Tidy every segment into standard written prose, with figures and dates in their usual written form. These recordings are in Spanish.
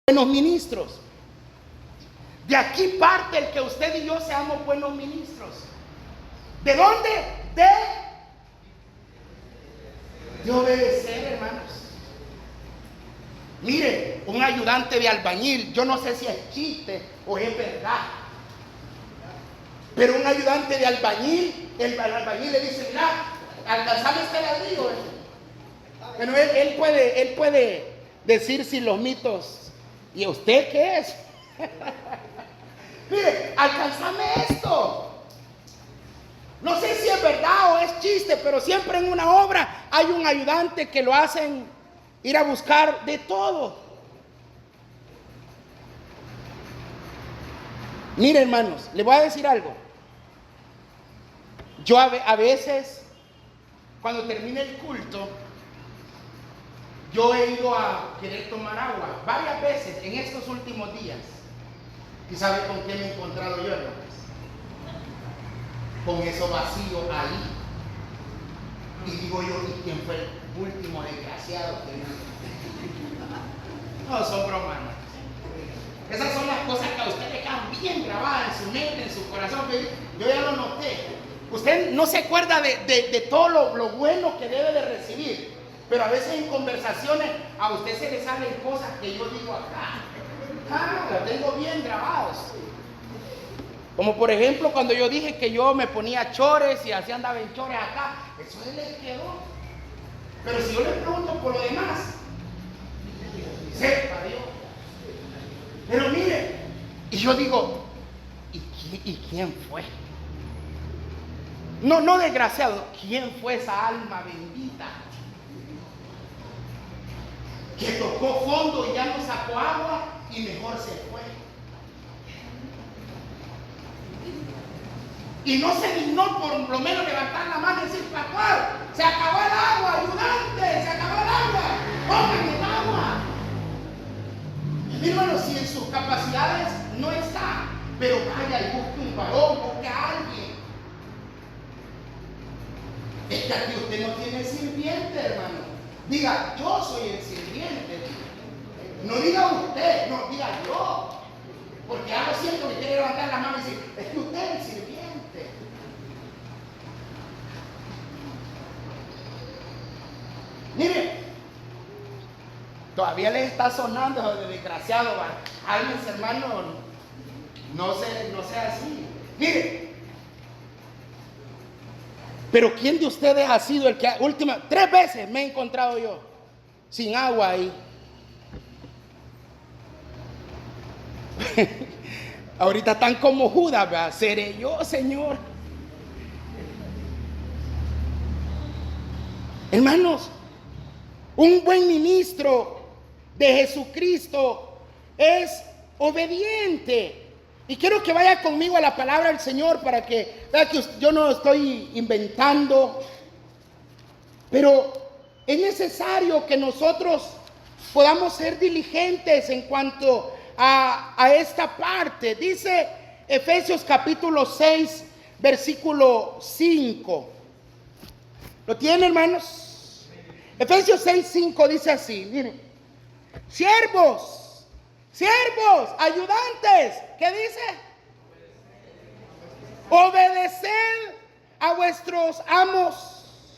buenos ministros. De aquí parte el que usted y yo seamos buenos ministros. ¿De dónde? De obedecer, hermanos. Mire, un ayudante de albañil, yo no sé si es chiste o es verdad, pero un ayudante de albañil, el albañil le dice: mira, alcanzame este ladrillo. Bueno, él puede decir si los mitos. ¿Y usted qué es? Mire, alcanzame esto. No sé si es verdad o es chiste, pero siempre en una obra hay un ayudante que lo hacen ir a buscar de todo. Mire, hermanos, le voy a decir algo. Yo a veces, cuando termine el culto, yo he ido a querer tomar agua varias veces en estos últimos días. ¿Y sabe con qué me he encontrado yo, hermanos? Con eso vacío ahí. Y digo yo: ¿y quién fue el último desgraciado que no, son bromas, ¿no? Esas son las cosas que a usted le quedan bien grabadas en su mente, en su corazón. Yo ya lo noté. Usted no se acuerda de todo lo bueno que debe de recibir, pero a veces en conversaciones a usted se le salen cosas que yo digo acá. Las tengo bien grabadas. Como por ejemplo cuando yo dije que yo me ponía chores y así andaba en chores acá. Eso se le quedó. Pero si yo le pregunto por lo demás, sepa Dios. Pero mire, y yo digo: ¿y quién fue? No desgraciado, ¿quién fue esa alma bendita que tocó fondo y ya no sacó agua y mejor se fue? Y no se dignó por lo menos levantar la mano y decir: pastor, se acabó el agua, ayudante, se acabó el agua, pónganme el agua. Mi hermano, si en sus capacidades no está, pero vaya y busque un varón, busque a alguien. Es que aquí usted no tiene sirviente, hermano. Diga: yo soy el sirviente. No diga usted, no diga yo. Porque algo siento que quiere levantar la mano y decir: es que usted es el sirviente. Mire, todavía les está sonando de desgraciado. Cálmense, hermano. No sea así. Mire, pero ¿quién de ustedes ha sido el que 3 veces me he encontrado yo sin agua ahí? Ahorita están como Judas, ¿verdad? Seré yo, Señor. Hermanos, un buen ministro de Jesucristo es obediente. Y quiero que vaya conmigo a la palabra del Señor para que vea que yo no estoy inventando. Pero es necesario que nosotros podamos ser diligentes en cuanto a esta parte. Dice Efesios capítulo 6, versículo 5. ¿Lo tienen, hermanos? Efesios 6, 5 dice así, miren: siervos, ayudantes, ¿qué dice? Obedeced a vuestros amos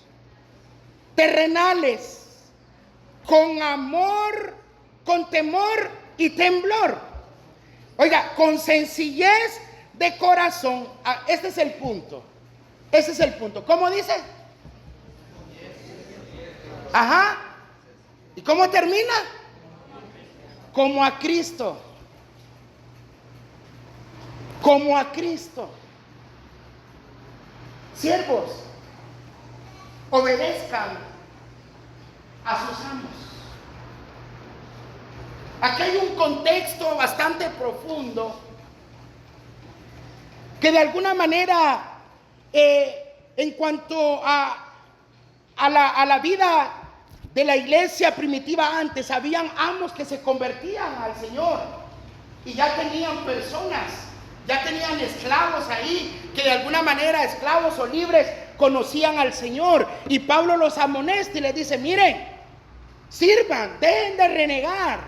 terrenales con amor, con temor y temblor. Oiga, con sencillez de corazón. Este es el punto. ¿Cómo dice? Ajá. ¿Y cómo termina? Como a Cristo. Como a Cristo. Siervos, obedezcan a sus amos. Aquí hay un contexto bastante profundo que de alguna manera en cuanto a la vida de la iglesia primitiva antes, habían amos que se convertían al Señor y ya tenían personas, ya tenían esclavos ahí que de alguna manera, esclavos o libres, conocían al Señor. Y Pablo los amonesta y les dice: miren, sirvan, dejen de renegar,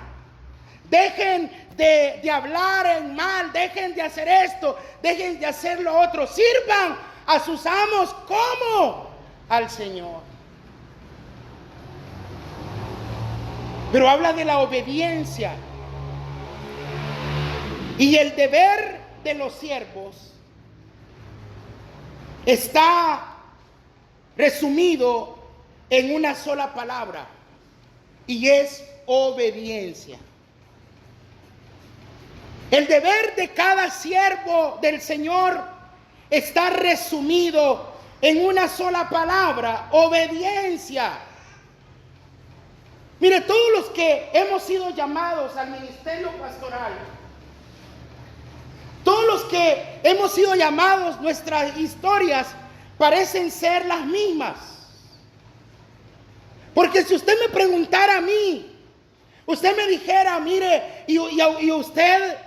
dejen de hablar en mal, dejen de hacer esto, dejen de hacer lo otro. Sirvan a sus amos como al Señor. Pero habla de la obediencia y el deber de los siervos. Está resumido en una sola palabra y es obediencia. El deber de cada siervo del Señor está resumido en una sola palabra: obediencia. Mire, todos los que hemos sido llamados al ministerio pastoral, todos los que hemos sido llamados, nuestras historias parecen ser las mismas. Porque si usted me preguntara a mí, usted me dijera, mire, y usted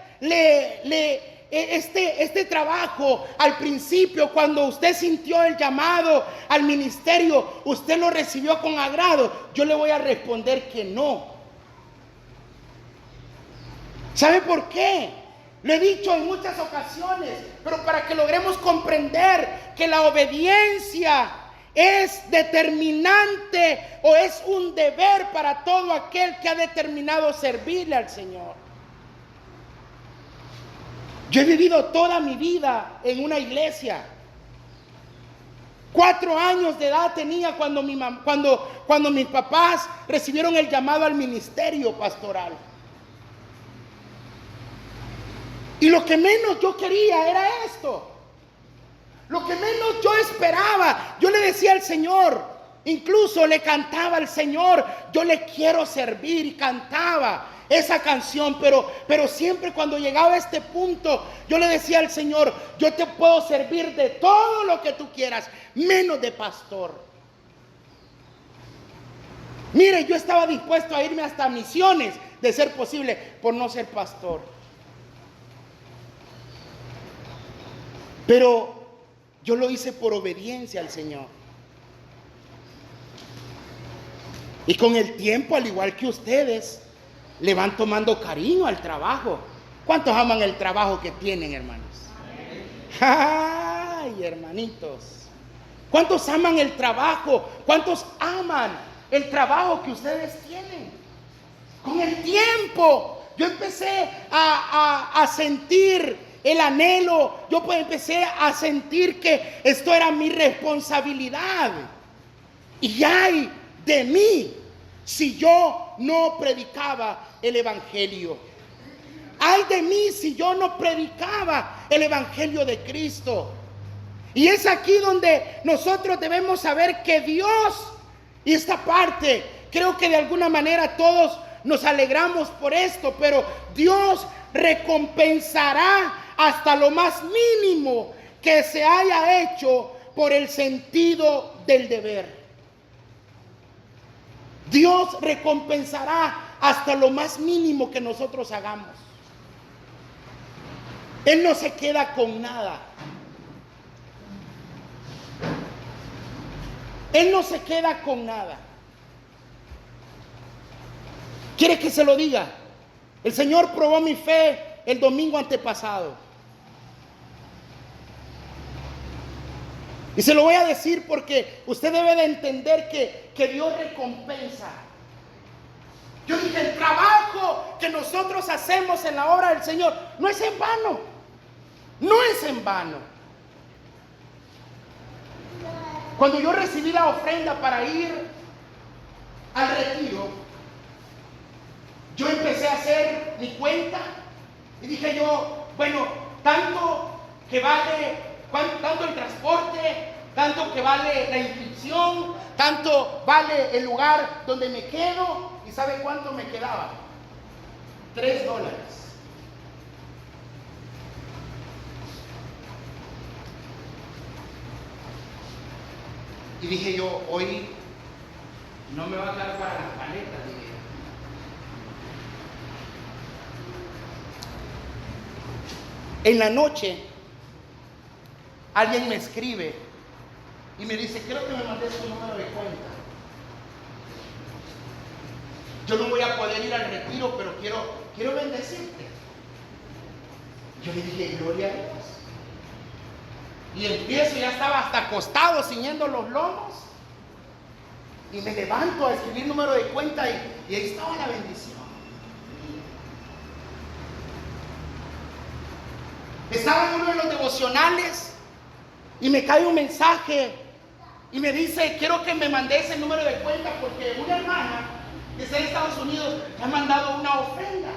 este trabajo al principio, cuando usted sintió el llamado al ministerio, ¿usted lo recibió con agrado? Yo le voy a responder que no. ¿Sabe por qué? Lo he dicho en muchas ocasiones, pero para que logremos comprender que la obediencia es determinante o es un deber para todo aquel que ha determinado servirle al Señor. Yo he vivido toda mi vida en una iglesia. 4 años de edad tenía cuando mis papás recibieron el llamado al ministerio pastoral. Y lo que menos yo quería era esto. Lo que menos yo esperaba. Yo le decía al Señor, incluso le cantaba al Señor, yo le quiero servir, y cantaba esa canción, pero siempre cuando llegaba a este punto, yo le decía al Señor, yo te puedo servir de todo lo que tú quieras, menos de pastor. Mire, yo estaba dispuesto a irme hasta misiones, de ser posible, por no ser pastor. Pero yo lo hice por obediencia al Señor. Y con el tiempo, al igual que ustedes, le van tomando cariño al trabajo. ¿Cuántos aman el trabajo que tienen, hermanos? ¡Ay, hermanitos! ¿Cuántos aman el trabajo? ¿Cuántos aman el trabajo que ustedes tienen? Con el tiempo, yo empecé a sentir el anhelo. Yo empecé a sentir que esto era mi responsabilidad. Y ay de mí si yo no predicaba el evangelio. Ay de mí si yo no predicaba el evangelio de Cristo. Y es aquí donde nosotros debemos saber que Dios, y esta parte, creo que de alguna manera todos nos alegramos por esto, pero Dios recompensará hasta lo más mínimo que se haya hecho por el sentido del deber. Dios recompensará hasta lo más mínimo que nosotros hagamos. Él no se queda con nada. Él no se queda con nada. ¿Quiere que se lo diga? El Señor probó mi fe el domingo antepasado. Y se lo voy a decir porque usted debe de entender que Dios recompensa. Yo dije, el trabajo que nosotros hacemos en la obra del Señor no es en vano. No es en vano. Cuando yo recibí la ofrenda para ir al retiro, yo empecé a hacer mi cuenta y dije yo, bueno, tanto que vale, tanto el transporte, tanto que vale la inscripción, tanto vale el lugar donde me quedo. ¿Y sabe cuánto me quedaba? $3. Y dije yo, hoy no me va a dar para las paletas, dije. En la noche, alguien me escribe y me dice, quiero que me mandes tu número de cuenta. Yo no voy a poder ir al retiro, pero quiero bendecirte. Yo le dije, gloria a Dios. Y empiezo, ya estaba hasta acostado, ciñendo los lomos. Y me levanto a escribir número de cuenta y ahí estaba la bendición. Estaba en uno de los devocionales y me cae un mensaje y me dice, quiero que me mandes el número de cuenta porque una hermana que está en Estados Unidos me ha mandado una ofrenda.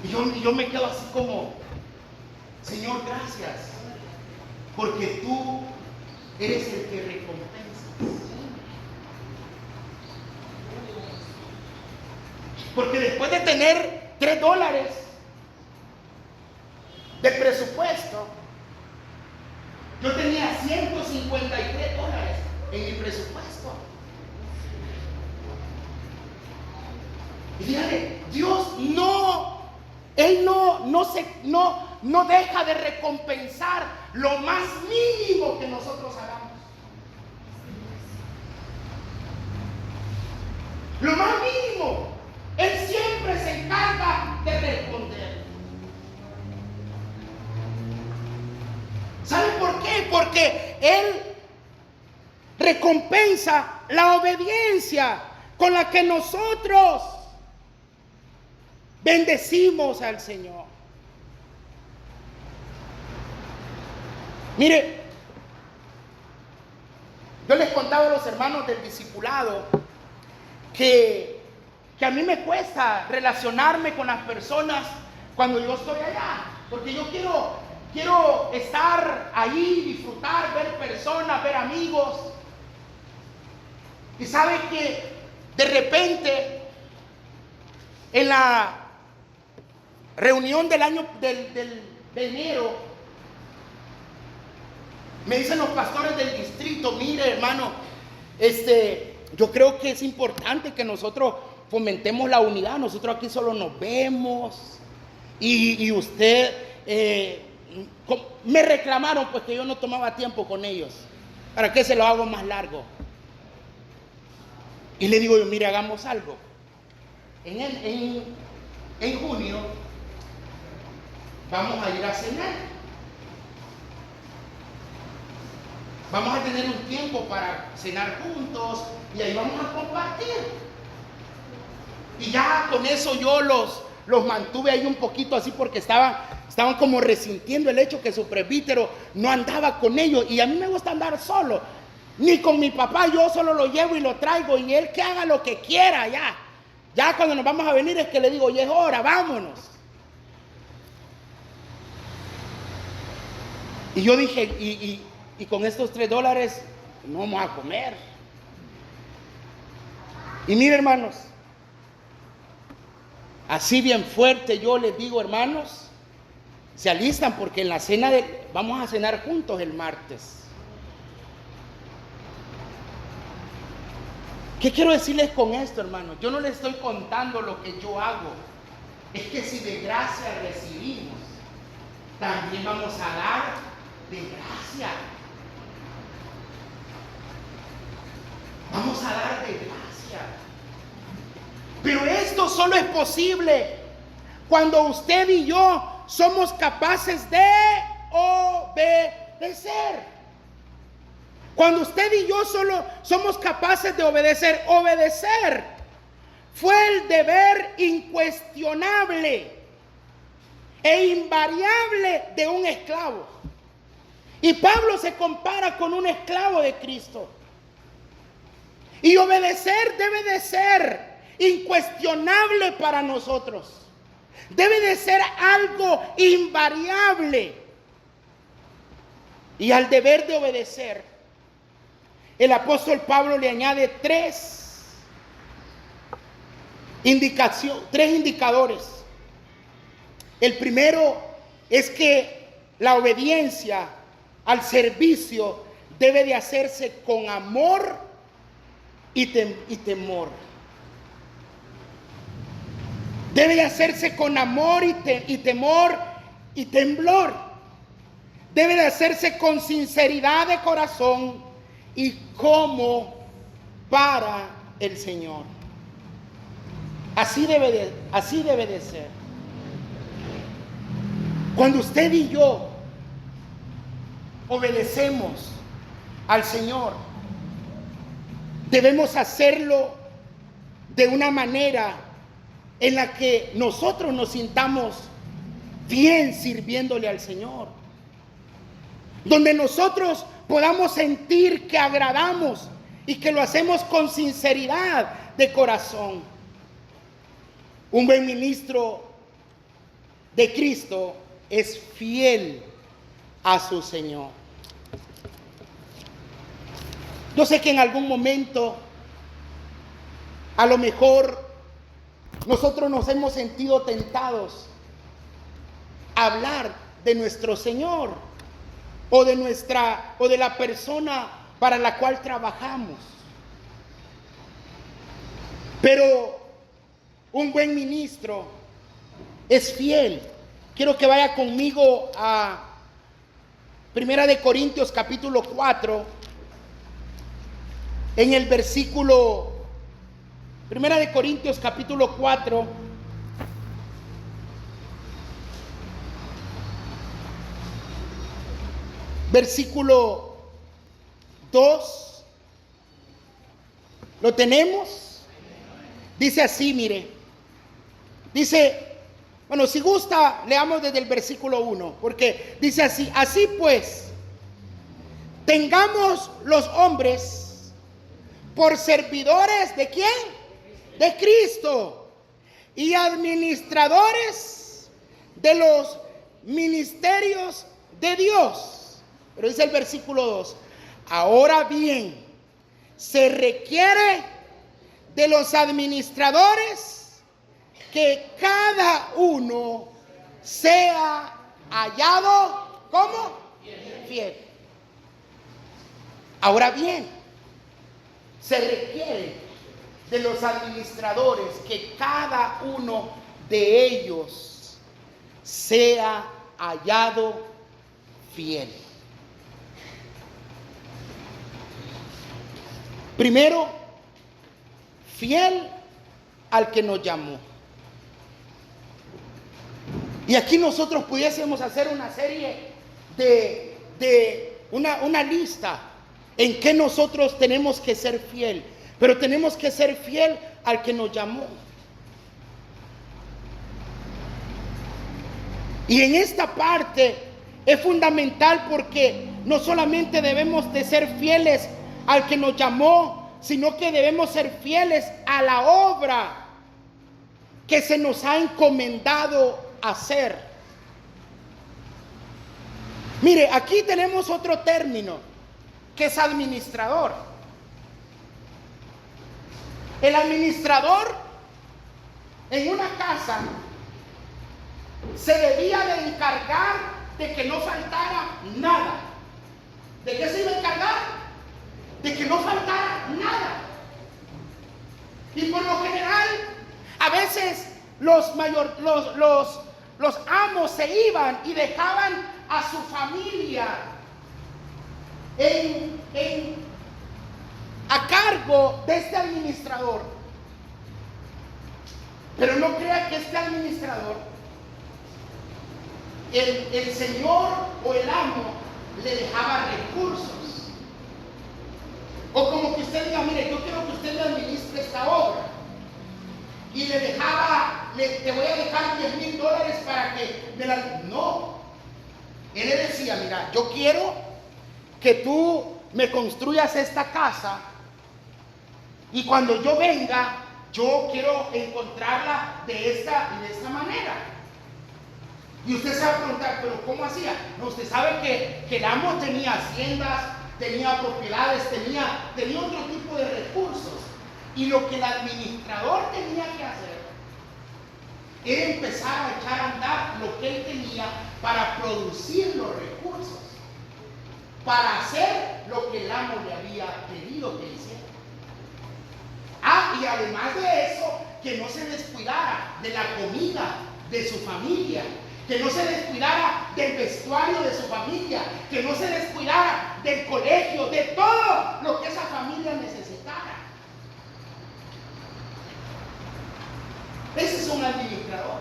Y yo me quedo así como, Señor, gracias, porque tú eres el que recompensa. Porque después de tener $3 de presupuesto, yo tenía $153 en mi presupuesto. Y fíjate, Dios Él no deja de recompensar lo más mínimo que nosotros hagamos. Lo más mínimo, Él siempre se encarga de responder. ¿Sabe por qué? Porque Él recompensa la obediencia con la que nosotros bendecimos al Señor. Mire, yo les contaba a los hermanos del discipulado que a mí me cuesta relacionarme con las personas cuando yo estoy allá, porque yo quiero estar ahí, disfrutar, ver personas, ver amigos. Y sabe que de repente en la reunión del año de enero me dicen los pastores del distrito, mire hermano, yo creo que es importante que nosotros fomentemos la unidad. Nosotros aquí solo nos vemos y usted me reclamaron pues que yo no tomaba tiempo con ellos. ¿Para qué se lo hago más largo? Y le digo yo, mire, hagamos algo. En junio vamos a ir a cenar. Vamos a tener un tiempo para cenar juntos y ahí vamos a compartir. Y ya con eso yo los mantuve ahí un poquito así porque estaban como resintiendo el hecho que su presbítero no andaba con ellos. Y a mí me gusta andar solo. Ni con mi papá, yo solo lo llevo y lo traigo y él que haga lo que quiera ya. Ya cuando nos vamos a venir es que le digo, ya es hora, vámonos. Y yo dije, y con estos $3 no vamos a comer. Y mire hermanos, así bien fuerte yo les digo, hermanos, se alistan porque en la cena vamos a cenar juntos el martes. ¿Qué quiero decirles con esto, hermanos? Yo no les estoy contando lo que yo hago. Es que si de gracia recibimos, también vamos a dar de gracia. Vamos a dar de gracia. Pero esto solo es posible cuando usted y yo somos capaces de obedecer. Cuando usted y yo solo somos capaces de obedecer. Obedecer fue el deber incuestionable e invariable de un esclavo. Y Pablo se compara con un esclavo de Cristo. Y obedecer debe de ser incuestionable para nosotros. Debe de ser algo invariable. Y al deber de obedecer, el apóstol Pablo le añade tres indicadores. El primero es que la obediencia al servicio debe de hacerse con amor y temor. Debe de hacerse con amor y temor y temblor. Debe de hacerse con sinceridad de corazón y como para el Señor. Así debe de ser. Cuando usted y yo obedecemos al Señor, debemos hacerlo de una manera en la que nosotros nos sintamos bien sirviéndole al Señor, donde nosotros podamos sentir que agradamos y que lo hacemos con sinceridad de corazón. Un buen ministro de Cristo es fiel a su Señor. Yo sé que en algún momento, a lo mejor, nosotros nos hemos sentido tentados a hablar de nuestro Señor o de la persona para la cual trabajamos. Pero un buen ministro es fiel. Quiero que vaya conmigo a Primera de Corintios capítulo 4, en el versículo, Primera de Corintios capítulo 4, versículo 2. ¿Lo tenemos? Dice así, mire. Dice, bueno, si gusta, leamos desde el versículo 1, porque dice así: así pues, tengamos los hombres por servidores ¿de quién? De Cristo, y administradores de los ministerios de Dios. Pero dice el versículo 2: ahora bien, se requiere de los administradores que cada uno sea hallado, ¿cómo? Fiel. Ahora bien, se requiere de los administradores que cada uno de ellos sea hallado fiel. Primero, fiel al que nos llamó. Y aquí nosotros pudiésemos hacer una serie de una lista en que nosotros tenemos que ser fiel, pero tenemos que ser fiel al que nos llamó. Y en esta parte es fundamental, porque no solamente debemos de ser fieles al que nos llamó, sino que debemos ser fieles a la obra que se nos ha encomendado hacer. Mire, aquí tenemos otro término, que es administrador. El administrador en una casa se debía de encargar de que no faltara nada. ¿De qué se iba a encargar? De que no faltara nada. Y por lo general, a veces los amos se iban y dejaban a su familia a cargo de este administrador. Pero no crea que este administrador, el señor o el amo, le dejaba recursos. O como que usted diga: mire, yo quiero que usted me administre esta obra, y le dejaba, te voy a dejar $10,000 para que me la... No. Él le decía: mira, yo quiero que tú me construyas esta casa, y cuando yo venga, yo quiero encontrarla de esta y de esta manera. Y usted se va a preguntar: pero ¿cómo hacía? No, usted sabe que el amo tenía haciendas, tenía propiedades, tenía otro tipo de recursos. Y lo que el administrador tenía que hacer era empezar a echar a andar lo que él tenía para producir los recursos, para hacer lo que el amo le había pedido que hiciera. Y además de eso, que no se descuidara de la comida de su familia, que no se descuidara del vestuario de su familia, que no se descuidara del colegio, de todo lo que esa familia necesitara. un administrador.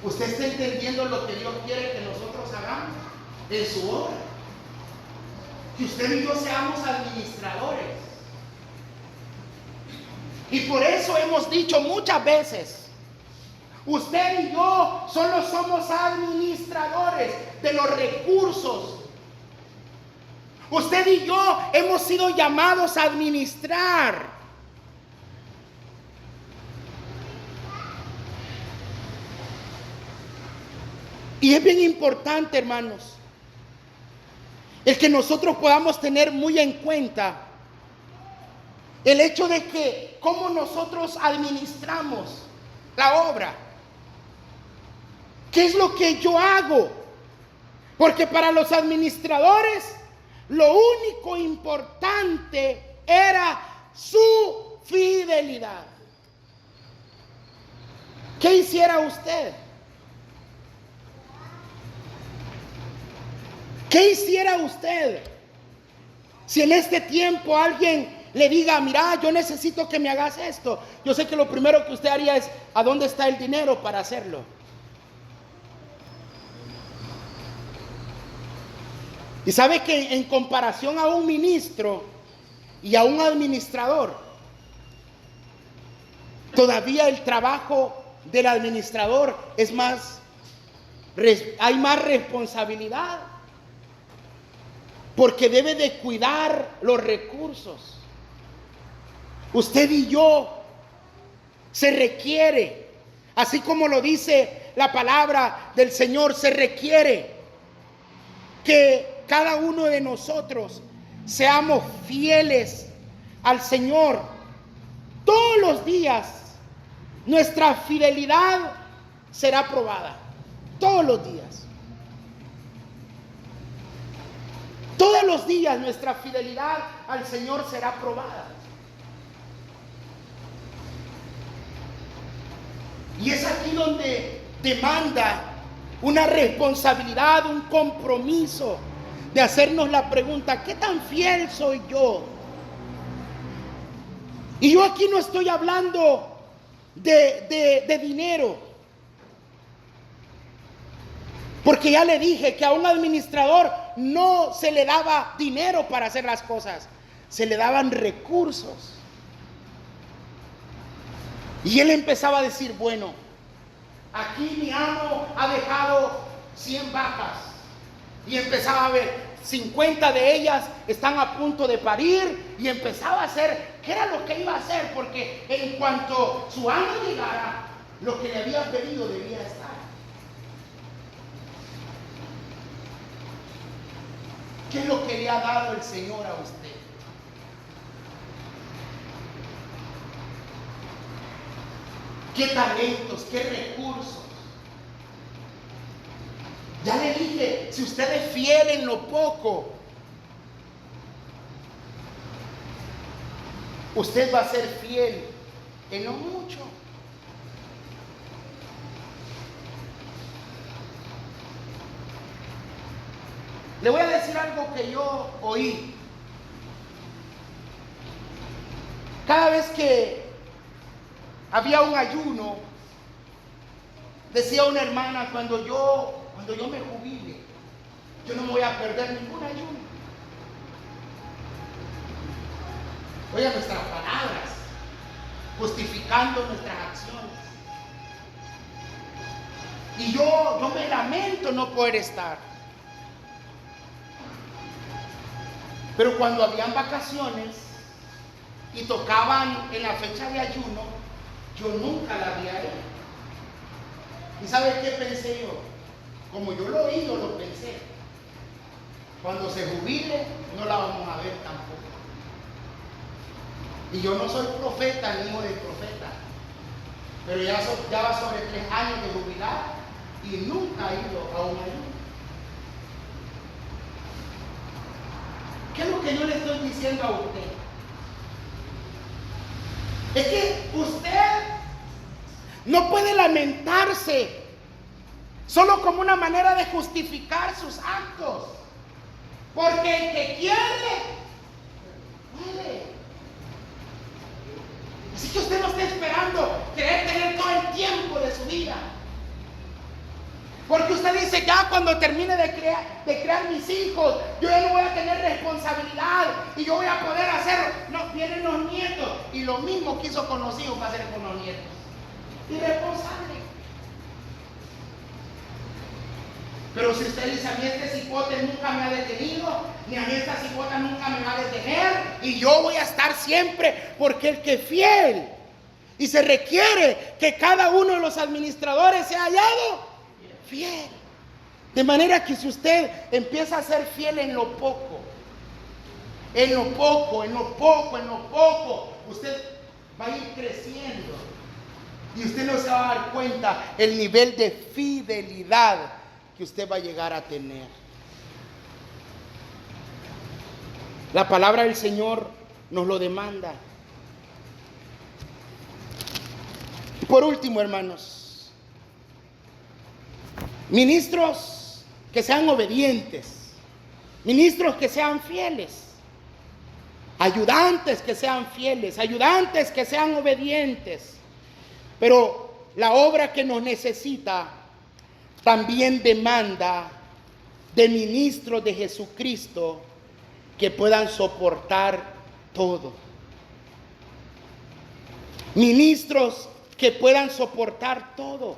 ¿Usted está entendiendo lo que Dios quiere que nosotros hagamos en su obra? Que usted y yo seamos administradores. Y por eso hemos dicho muchas veces, usted y yo solo somos administradores de los recursos. Usted y yo hemos sido llamados a administrar. Y es bien importante, hermanos, el que nosotros podamos tener muy en cuenta el hecho de que cómo nosotros administramos la obra. ¿Qué es lo que yo hago? Porque para los administradores lo único importante era su fidelidad. ¿Qué hiciera usted? ¿Qué hiciera usted si en este tiempo alguien le diga, mira, yo necesito que me hagas esto? Yo sé que lo primero que usted haría es, ¿a dónde está el dinero para hacerlo? Y sabe que en comparación a un ministro y a un administrador, todavía el trabajo del administrador es más, hay más responsabilidad, porque debe de cuidar los recursos. Usted y yo se requiere, así como lo dice la palabra del Señor, se requiere que cada uno de nosotros seamos fieles al Señor. Todos los días nuestra fidelidad será probada. Todos los días. Todos los días nuestra fidelidad al Señor será probada. Y es aquí donde demanda una responsabilidad, un compromiso de hacernos la pregunta, ¿qué tan fiel soy yo? Y yo aquí no estoy hablando de dinero, porque ya le dije que a un administrador no se le daba dinero para hacer las cosas, se le daban recursos. Y él empezaba a decir, bueno, aquí mi amo ha dejado 100 vacas. Y empezaba a ver, 50 de ellas están a punto de parir. Y empezaba a hacer, ¿qué era lo que iba a hacer? Porque en cuanto su amo llegara, lo que le había pedido debía estar. ¿Qué es lo que le ha dado el Señor a usted? ¿Qué talentos, qué recursos? Ya le dije, si usted es fiel en lo poco, usted va a ser fiel en lo mucho. Le voy a decir algo que yo oí. Cada vez que había un ayuno, decía una hermana, cuando yo me jubile, yo no me voy a perder ningún ayuno. Oiga nuestras palabras, justificando nuestras acciones. Y yo me lamento no poder estar. Pero cuando habían vacaciones y tocaban en la fecha de ayuno, yo nunca la vi a ella. ¿Y sabe qué pensé yo? Como yo lo oí, yo lo pensé. Cuando se jubile, no la vamos a ver tampoco. Y yo no soy profeta ni hijo de profeta, pero ya va sobre 3 años de jubilar y nunca he ido a un ayuno. ¿Qué es lo que yo le estoy diciendo a usted? Es que usted no puede lamentarse solo como una manera de justificar sus actos, porque el que quiere puede. Así que usted no querer tener todo el tiempo de su vida. Porque usted dice, ya cuando termine de crear mis hijos, yo ya no voy a tener responsabilidad y yo voy a poder hacerlo. No, vienen los nietos. Y lo mismo que hizo con los hijos va a hacer con los nietos. Irresponsable. Pero si usted dice, a mí este cipote nunca me ha detenido, ni a mí esta cipota nunca me va a detener, y yo voy a estar siempre, porque el que es fiel, y se requiere que cada uno de los administradores sea hallado fiel. De manera que si usted empieza a ser fiel en lo poco, usted va a ir creciendo, y usted no se va a dar cuenta el nivel de fidelidad que usted va a llegar a tener. La palabra del Señor nos lo demanda. Y por último, hermanos, ministros que sean obedientes, ministros que sean fieles, ayudantes que sean fieles, ayudantes que sean obedientes. Pero la obra que nos necesita también demanda de ministros de Jesucristo que puedan soportar todo. Ministros que puedan soportar todo.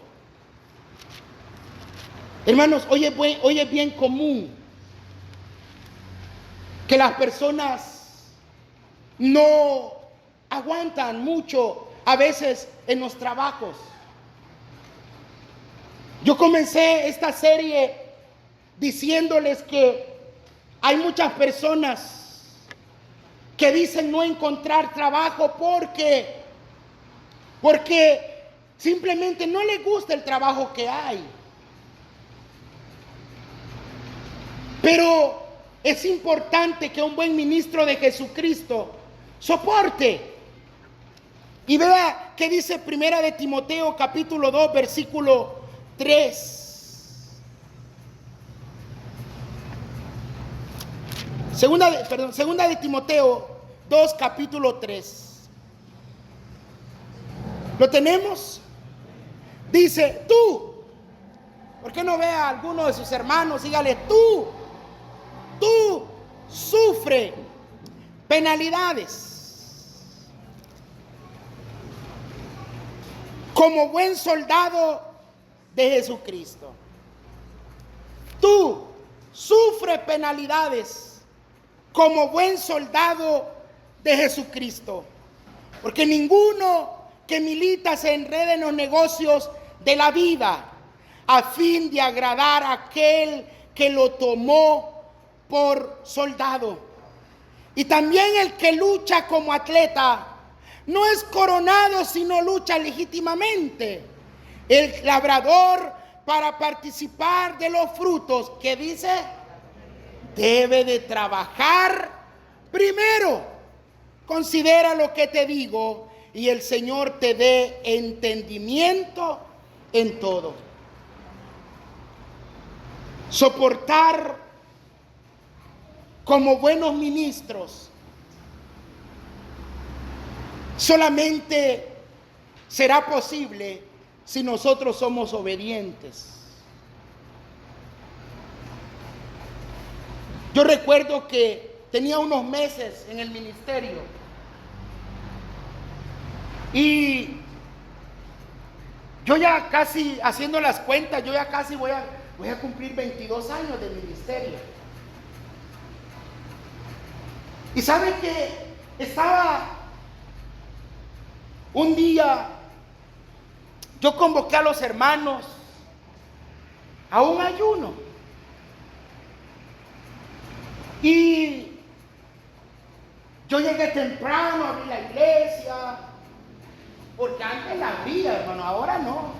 Hermanos, hoy es bien común que las personas no aguantan mucho a veces en los trabajos. Yo comencé esta serie diciéndoles que hay muchas personas que dicen no encontrar trabajo porque simplemente no les gusta el trabajo que hay. Pero es importante que un buen ministro de Jesucristo soporte. Y vea que dice Primera de Timoteo capítulo 2 versículo 3. Segunda de Timoteo 2 capítulo 3. ¿Lo tenemos? Dice, tú, ¿por qué no ve a alguno de sus hermanos? Dígale, tú sufre penalidades como buen soldado de Jesucristo. Tú sufre penalidades como buen soldado de Jesucristo, porque ninguno que milita se enrede en los negocios de la vida a fin de agradar a aquel que lo tomó por soldado. Y también el que lucha como atleta no es coronado sino lucha legítimamente. El labrador, para participar de los frutos, ¿qué dice? Debe de trabajar primero. Considera lo que te digo y el Señor te dé entendimiento en todo. Soportar como buenos ministros solamente será posible si nosotros somos obedientes. Yo recuerdo que tenía unos meses en el ministerio y yo ya casi, haciendo las cuentas, yo ya casi voy a cumplir 22 años de ministerio. Y sabe que estaba un día, yo convoqué a los hermanos a un ayuno. Y yo llegué temprano, abrí la iglesia, porque antes la abría, hermano, ahora no.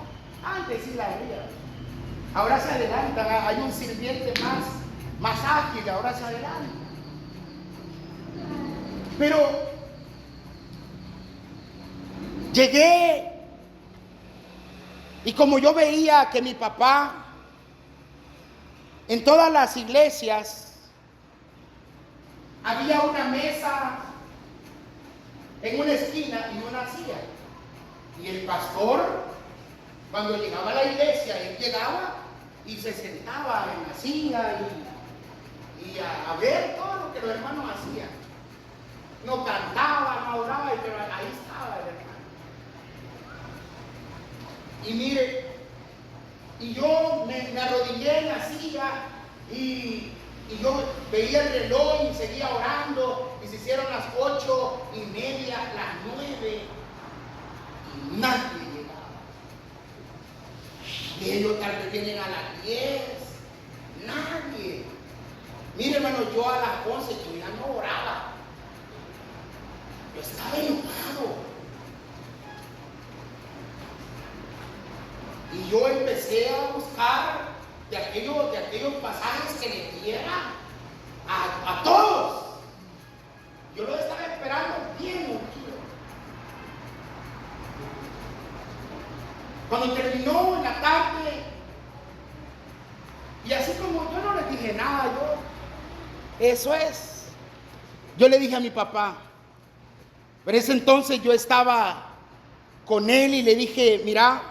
Antes sí la abría. Ahora se adelanta, hay un sirviente más ágil, ahora se adelanta. Pero llegué y como yo veía que mi papá en todas las iglesias había una mesa en una esquina y una silla. Y el pastor, cuando llegaba a la iglesia, él llegaba y se sentaba en la silla y a ver todo lo que los hermanos hacían. No cantaba, no oraba, pero ahí estaba el hermano. Y mire, y yo me arrodillé en la silla y yo veía el reloj y seguía orando, y se hicieron las 8:30, las 9, y nadie llegaba. Y ellos tal vez vienen a las 10, nadie. Mire, hermano, yo a las 11 yo ya no oraba. Yo estaba enojado. Y yo empecé a buscar de aquellos pasajes que le diera a todos. Yo lo estaba esperando bien tranquilo. Cuando terminó en la tarde, y así como yo no le dije nada, eso es. Yo le dije a mi papá, pero ese entonces yo estaba con él y le dije, mira,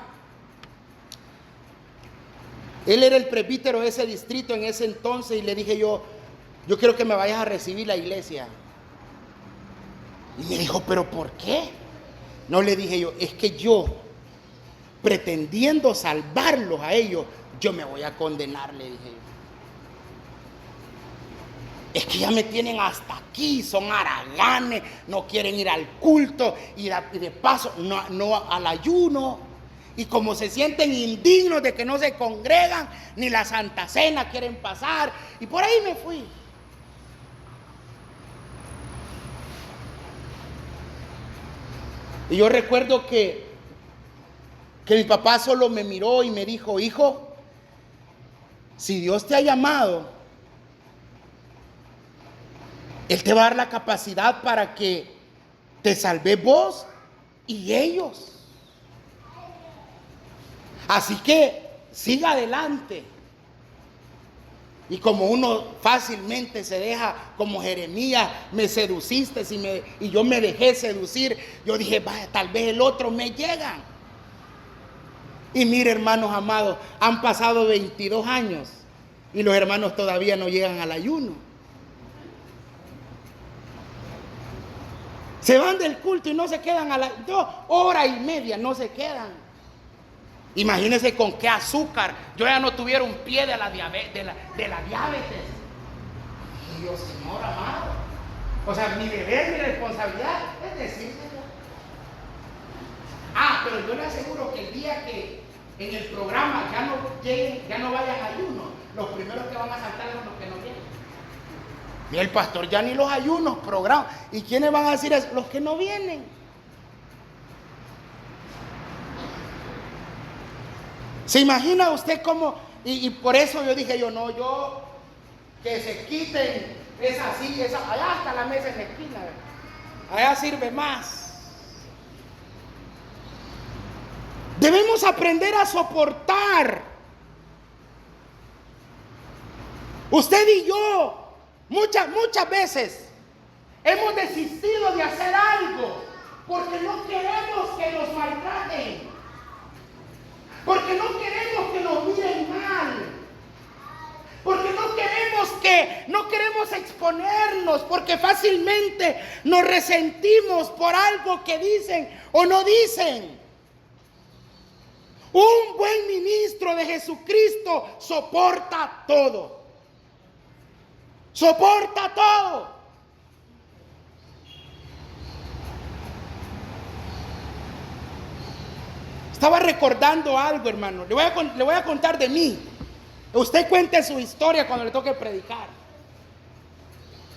él era el presbítero de ese distrito en ese entonces, y le dije yo quiero que me vayas a recibir la iglesia. Y me dijo, ¿pero por qué? No, le dije yo, es que yo, pretendiendo salvarlos a ellos, yo me voy a condenar, le dije yo. Es que ya me tienen hasta aquí, son haraganes, no quieren ir al culto, y de paso no al ayuno. Y como se sienten indignos de que no se congregan, ni la Santa Cena quieren pasar. Y por ahí me fui. Y yo recuerdo que mi papá solo me miró y me dijo, hijo, si Dios te ha llamado, Él te va a dar la capacidad para que te salves vos y ellos. Así que siga adelante. Y como uno fácilmente se deja, como Jeremías, me seduciste y yo me dejé seducir, yo dije, vaya, tal vez el otro me llega. Y mire, hermanos amados, han pasado 22 años y los hermanos todavía no llegan al ayuno. Se van del culto y no se quedan a 2 horas y media, no se quedan. Imagínense con qué azúcar yo ya no tuviera un pie de la diabetes. Y Dios, Señor amado, o sea, mi deber, mi responsabilidad es decírselo. Pero yo le aseguro que el día que en el programa ya no vayan a ayuno, los primeros que van a saltar son los que no vienen. Y el pastor ya ni los ayunos programa. ¿Y quiénes van a decir eso? Los que no vienen. ¿Se imagina usted cómo? Y por eso yo dije que se quiten esa silla, allá está la mesa en la esquina, allá sirve más. Debemos aprender a soportar. Usted y yo, muchas veces, hemos desistido de hacer algo porque no queremos que nos maltraten. Porque no queremos que nos miren mal. Porque no queremos exponernos. Porque fácilmente nos resentimos por algo que dicen o no dicen. Un buen ministro de Jesucristo soporta todo. Soporta todo. Estaba recordando algo, hermano. Le voy a contar de mí. Usted cuente su historia cuando le toque predicar.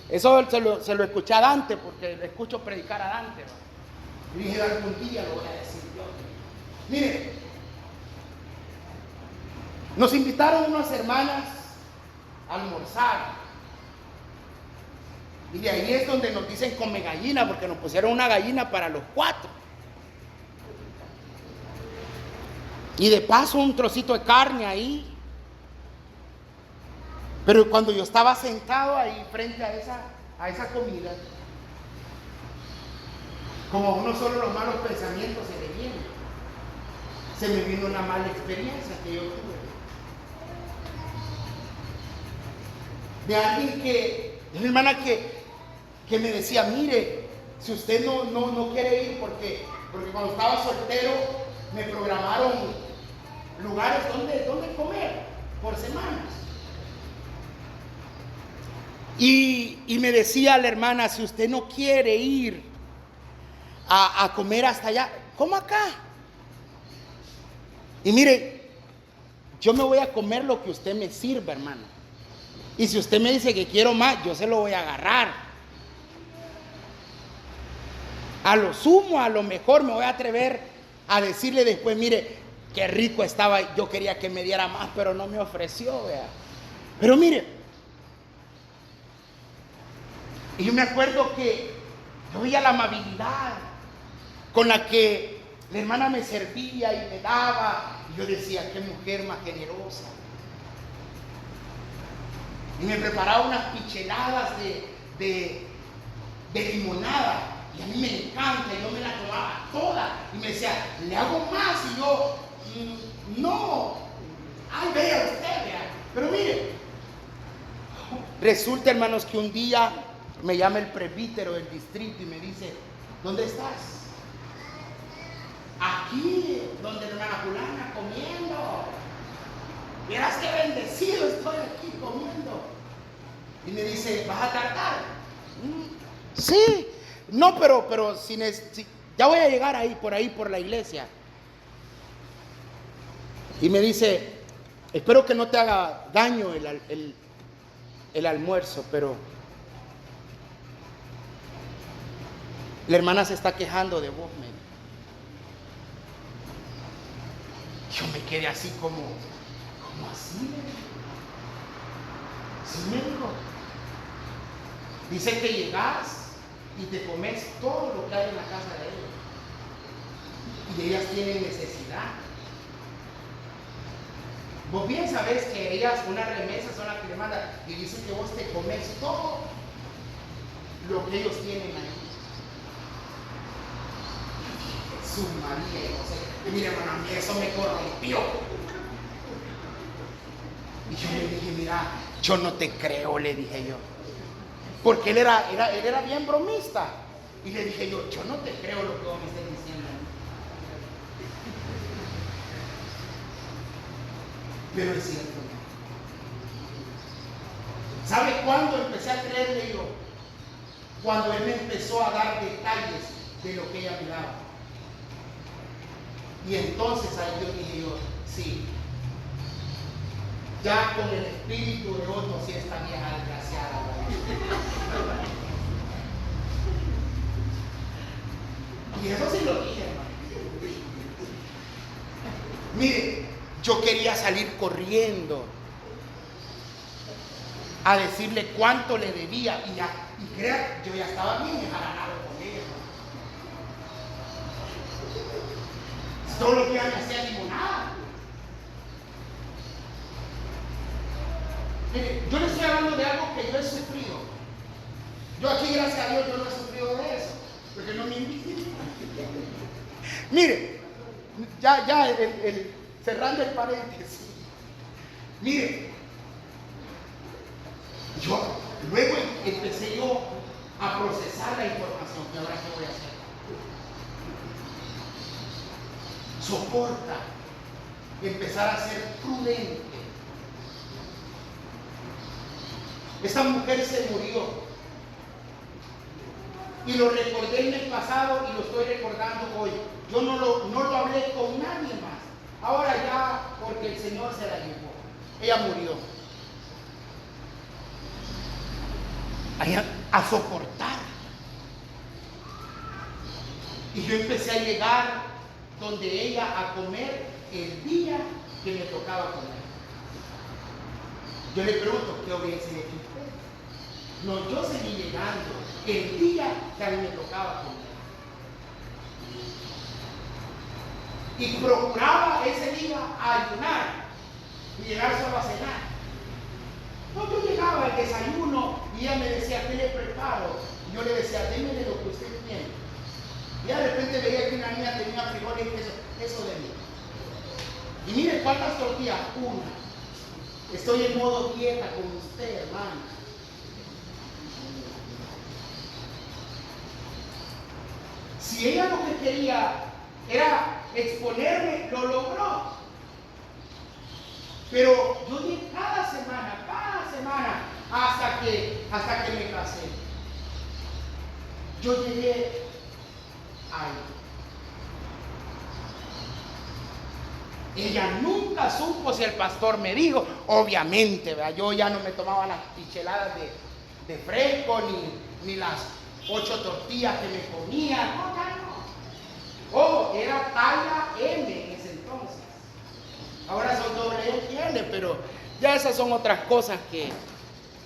Eso se lo escuché a Dante, porque le escucho predicar a Dante, ¿no? Y dije, algún día lo voy a decir yo. Mire, nos invitaron unas hermanas a almorzar. Y de ahí es donde nos dicen come gallina, porque nos pusieron una gallina para los 4. Y de paso un trocito de carne ahí. Pero cuando yo estaba sentado ahí frente a esa comida, como a uno solo los malos pensamientos se le vienen. se me vino una mala experiencia que yo tuve. De alguien de una hermana que me decía, mire, si usted no quiere ir, porque cuando estaba soltero me programaron lugares donde comer por semanas. Y me decía la hermana, si usted no quiere ir a comer hasta allá, coma acá. Y mire, yo me voy a comer lo que usted me sirva, hermano. Y si usted me dice que quiero más, yo se lo voy a agarrar. A lo sumo, a lo mejor me voy a atrever a decirle después, mire, qué rico estaba, yo quería que me diera más, pero no me ofreció, vea. Pero mire, y yo me acuerdo que yo veía la amabilidad con la que la hermana me servía y me daba, y yo decía, qué mujer más generosa. Y me preparaba unas picheladas de limonada, y a mí me encanta, y yo me la tomaba toda, y me decía, le hago más, y yo, no, ay, vea usted, vea. Pero mire, resulta, hermanos, que un día me llama el presbítero del distrito y me dice, ¿dónde estás? Aquí, donde la hermana fulana, comiendo. Vieras qué bendecido estoy aquí comiendo. Y me dice, ¿vas a tardar? Sí. No, pero si ya voy a llegar ahí por la iglesia. Y me dice, espero que no te haga daño el almuerzo, pero la hermana se está quejando de vos, me dijo. Yo me quedé así como así, sí, me dijo. Dice que llegas y te comes todo lo que hay en la casa de ellos. Y ellas tienen necesidad. Vos bien sabés que ellas, una remesa son las que le mandan y dicen que vos te comes todo lo que ellos tienen ahí. Jesús María, no sé. Mire, hermano, a mí eso me corrompió. Y yo le dije, mira, yo no te creo, le dije yo. Porque él era bien bromista. Y le dije yo no te creo lo que vos me estás diciendo. Pero es cierto. ¿Sabe cuándo empecé a creerle yo? Cuando él me empezó a dar detalles de lo que ella miraba. Y entonces ahí yo dije yo, sí, ya con el espíritu de otro, si esta vieja desgraciada. Y eso sí lo dije, hermano. Mire, yo quería salir corriendo a decirle cuánto le debía y crea, yo ya estaba bien enjaranado con ella. Todo lo que ella me hacía limonada. Mire, yo le estoy hablando de algo que yo he sufrido. Yo aquí, gracias a Dios, yo no he sufrido de eso, porque no me invitan. Mire, ya cerrando el paréntesis. Mire, luego empecé yo a procesar la información, que ahora qué voy a hacer. Soporta, empezar a ser prudente. Esta mujer se murió. Y lo recordé el mes pasado y lo estoy recordando hoy. Yo no lo hablé con nadie más. Ahora ya, porque el Señor se la llevó. Ella murió. A soportar. Y yo empecé a llegar donde ella a comer el día que me tocaba comer. Yo le pregunto, ¿qué hubiese hecho usted? No, yo seguí llegando el día que a mí me tocaba comer. Y procuraba ese día ayunar y llegar solo a cenar. No, yo llegaba al desayuno y ella me decía, ¿qué le preparo? Y yo le decía, déme de lo que usted tiene. Y de repente veía que una niña tenía frijoles y eso de mí. ¿cuántas tortillas? Una. Estoy en modo dieta con usted, hermano. Si ella lo que quería era exponerme, lo logró. Pero yo di cada semana, hasta que me casé. Yo llegué ahí. Ella nunca supo si el pastor me dijo. Obviamente, ¿verdad? Yo ya no me tomaba las picheladas de fresco, ni las 8 tortillas que me comía. No, ya no. Oh, era talla M en ese entonces. Ahora son doble XL, pero ya esas son otras cosas que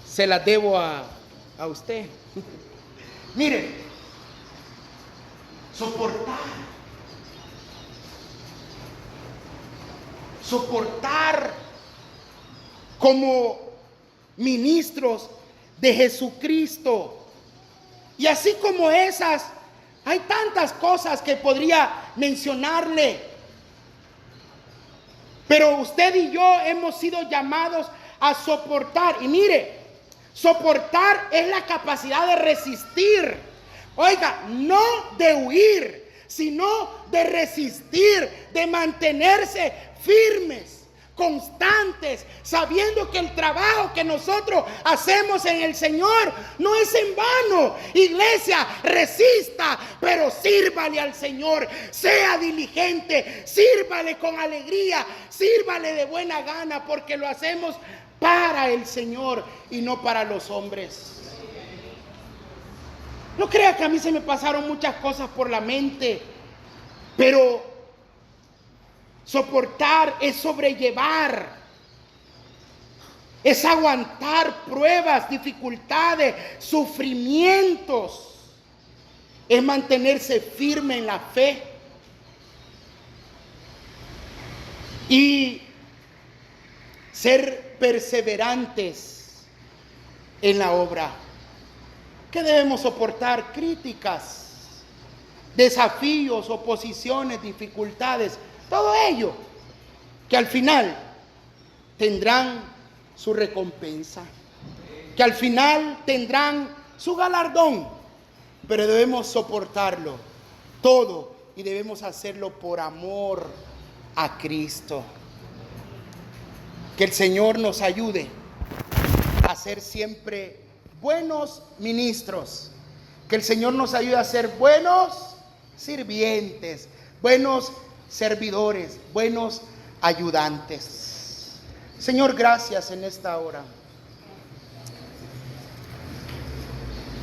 se las debo a usted. Miren, soportar como ministros de Jesucristo. Y así como esas, hay tantas cosas que podría mencionarle. Pero usted y yo hemos sido llamados a soportar. Y mire, soportar es la capacidad de resistir. Oiga, no de huir, sino de resistir, de mantenerse firmes, constantes, sabiendo que el trabajo que nosotros hacemos en el Señor no es en vano. Iglesia, resista, pero sírvale al Señor, sea diligente, sírvale con alegría, sírvale de buena gana, porque lo hacemos para el Señor y no para los hombres. No crea que a mí se me pasaron muchas cosas por la mente, pero soportar es sobrellevar, es aguantar pruebas, dificultades, sufrimientos, es mantenerse firme en la fe y ser perseverantes en la obra. ¿Qué debemos soportar? Críticas, desafíos, oposiciones, dificultades, todo ello que al final tendrán su recompensa, que al final tendrán su galardón, pero debemos soportarlo todo y debemos hacerlo por amor a Cristo. Que el Señor nos ayude a ser siempre buenos ministros, que el Señor nos ayude a ser buenos sirvientes, buenos servidores, buenos ayudantes. Señor, gracias en esta hora.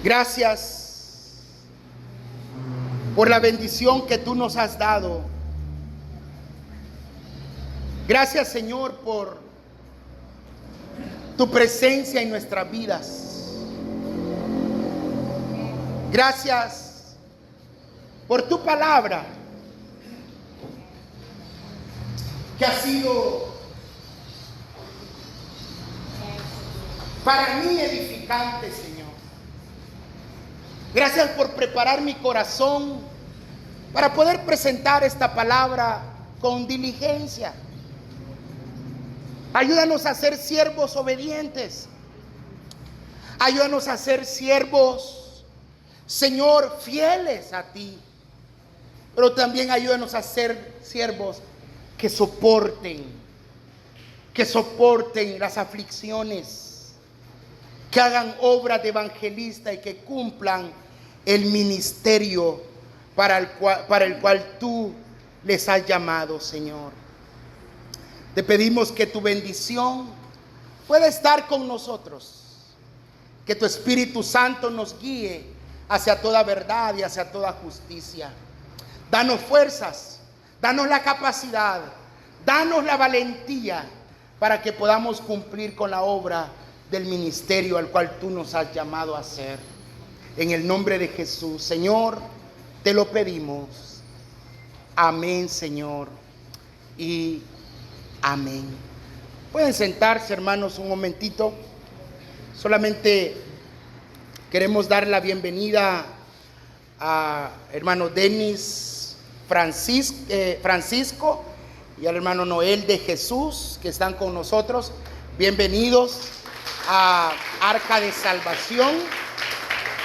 Gracias por la bendición que tú nos has dado. Gracias, Señor, por tu presencia en nuestras vidas. Gracias por tu palabra, que ha sido para mí edificante, Señor. Gracias por preparar mi corazón para poder presentar esta palabra con diligencia. Ayúdanos a ser siervos obedientes. Ayúdanos a ser siervos, Señor, fieles a ti. Pero también ayúdanos a ser siervos que soporten las aflicciones, que hagan obras de evangelista y que cumplan el ministerio para el cual tú les has llamado, Señor. Te pedimos que tu bendición pueda estar con nosotros, que tu Espíritu Santo nos guíe hacia toda verdad y hacia toda justicia. Danos fuerzas, danos la capacidad, danos la valentía para que podamos cumplir con la obra del ministerio al cual tú nos has llamado a hacer. En el nombre de Jesús, Señor, te lo pedimos. Amén, Señor, y amén. Pueden sentarse, hermanos, un momentito. Solamente queremos dar la bienvenida a hermano Denis Francisco y al hermano Noel de Jesús que están con nosotros. Bienvenidos a Arca de Salvación.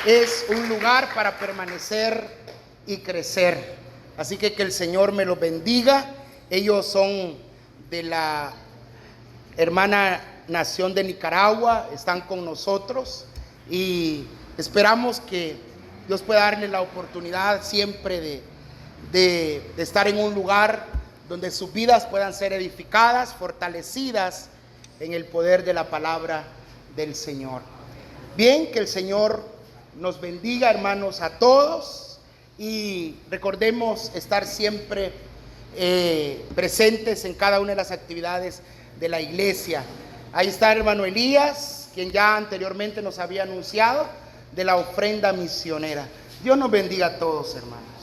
Es un lugar para permanecer y crecer. Así que el Señor me los bendiga. Ellos son de la hermana nación de Nicaragua, están con nosotros y esperamos que Dios pueda darle la oportunidad siempre de estar en un lugar donde sus vidas puedan ser edificadas, fortalecidas en el poder de la palabra del Señor. Bien, que el Señor nos bendiga, hermanos, a todos, y recordemos estar siempre presentes en cada una de las actividades de la iglesia. Ahí está el hermano Elías, quien ya anteriormente nos había anunciado de la ofrenda misionera. Dios nos bendiga a todos, hermanos.